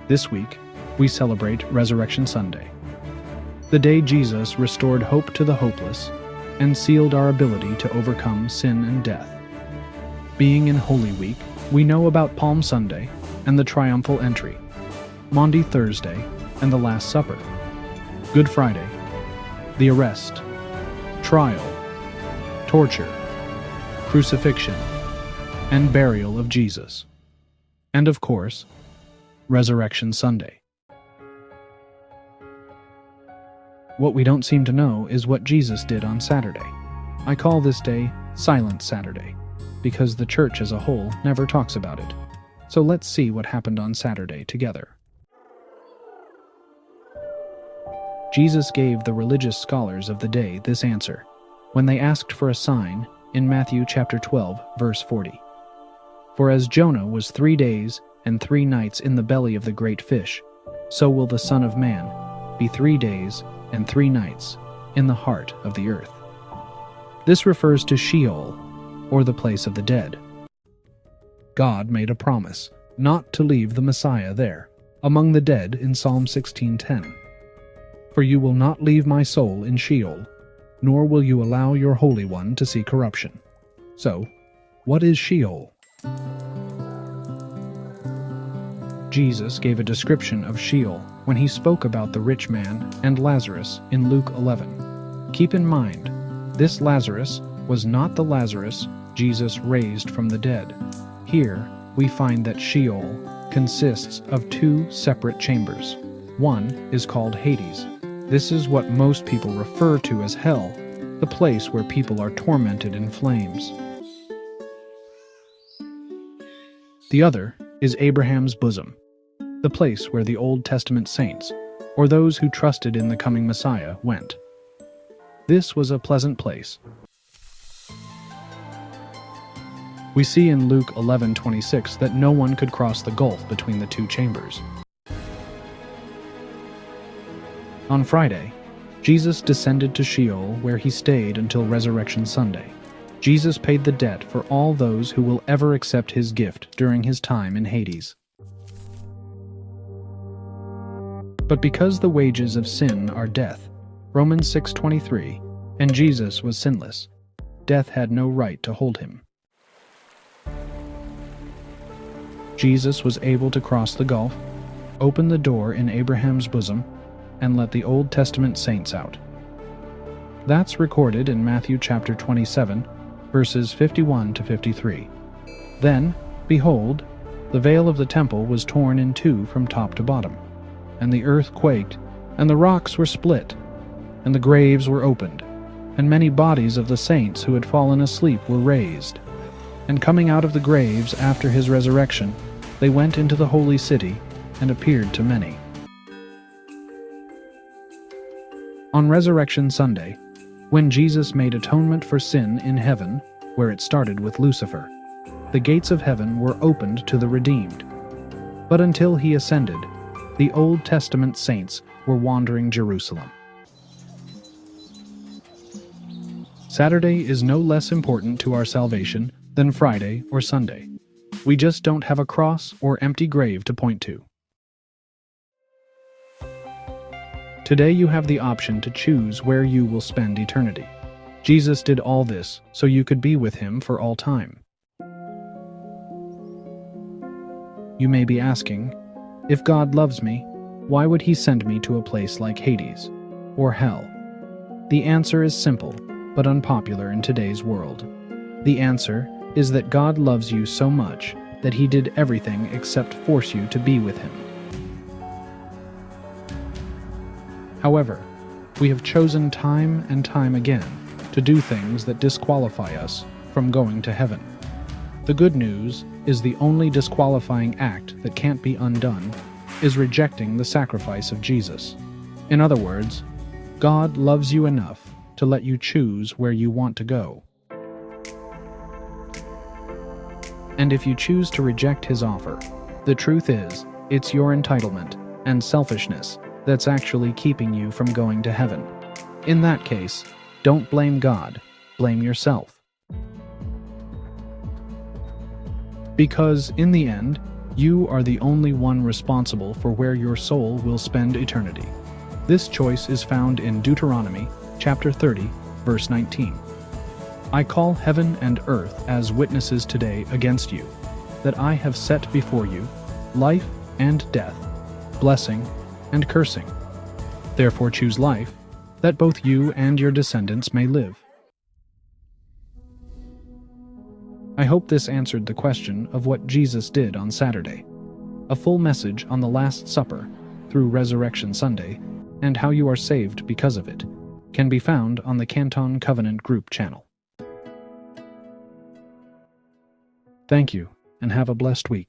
This week, we celebrate Resurrection Sunday, the day Jesus restored hope to the hopeless and sealed our ability to overcome sin and death. Being in Holy Week, we know about Palm Sunday and the triumphal entry, Maundy Thursday and the Last Supper, Good Friday, the arrest, trial, torture, crucifixion, and burial of Jesus, and of course, Resurrection Sunday. What we don't seem to know is what Jesus did on Saturday. I call this day Silent Saturday, because the church as a whole never talks about it. So let's see what happened on Saturday together. Jesus gave the religious scholars of the day this answer when they asked for a sign in Matthew chapter 12, verse 40. For as Jonah was 3 days and 3 nights in the belly of the great fish, so will the Son of Man be 3 days and 3 nights in the heart of the earth. This refers to Sheol, or the place of the dead. God made a promise not to leave the Messiah there, among the dead in Psalm 16:10. For you will not leave my soul in Sheol, nor will you allow your Holy One to see corruption. So, what is Sheol? Jesus gave a description of Sheol when he spoke about the rich man and Lazarus in Luke 11. Keep in mind, this Lazarus was not the Lazarus Jesus raised from the dead. Here, we find that Sheol consists of 2 separate chambers. One is called Hades. This is what most people refer to as hell, the place where people are tormented in flames. The other is Abraham's bosom, the place where the Old Testament saints, or those who trusted in the coming Messiah, went. This was a pleasant place. We see in Luke 11:26 that no one could cross the gulf between the 2 chambers. On Friday, Jesus descended to Sheol, where he stayed until Resurrection Sunday. Jesus paid the debt for all those who will ever accept his gift during his time in Hades. But because the wages of sin are death, Romans 6:23, and Jesus was sinless, death had no right to hold him. Jesus was able to cross the gulf, open the door in Abraham's bosom, and let the Old Testament saints out. That's recorded in Matthew chapter 27, verses 51 to 53. Then, behold, the veil of the temple was torn in 2 from top to bottom, and the earth quaked, and the rocks were split, and the graves were opened, and many bodies of the saints who had fallen asleep were raised. And coming out of the graves after his resurrection, they went into the holy city and appeared to many. On Resurrection Sunday, when Jesus made atonement for sin in heaven, where it started with Lucifer, the gates of heaven were opened to the redeemed. But until he ascended, the Old Testament saints were wandering Jerusalem. Saturday is no less important to our salvation than Friday or Sunday. We just don't have a cross or empty grave to point to. Today you have the option to choose where you will spend eternity. Jesus did all this so you could be with him for all time. You may be asking, if God loves me, why would he send me to a place like Hades or hell? The answer is simple, but unpopular in today's world. The answer is that God loves you so much that he did everything except force you to be with him. However, we have chosen time and time again to do things that disqualify us from going to heaven. The good news is the only disqualifying act that can't be undone is rejecting the sacrifice of Jesus. In other words, God loves you enough to let you choose where you want to go. And if you choose to reject his offer, the truth is, it's your entitlement and selfishness that's actually keeping you from going to heaven. In that case, don't blame God, blame yourself. Because, in the end, You are the only one responsible for where your soul will spend eternity. This choice is found in Deuteronomy chapter 30, verse 19. I call heaven and earth as witnesses today against you, that I have set before you life and death, blessing and cursing. Therefore choose life, that both you and your descendants may live. I hope this answered the question of what Jesus did on Saturday. A full message on the Last Supper through Resurrection Sunday and how you are saved because of it can be found on the Canton Covenant Group channel. Thank you, and have a blessed week.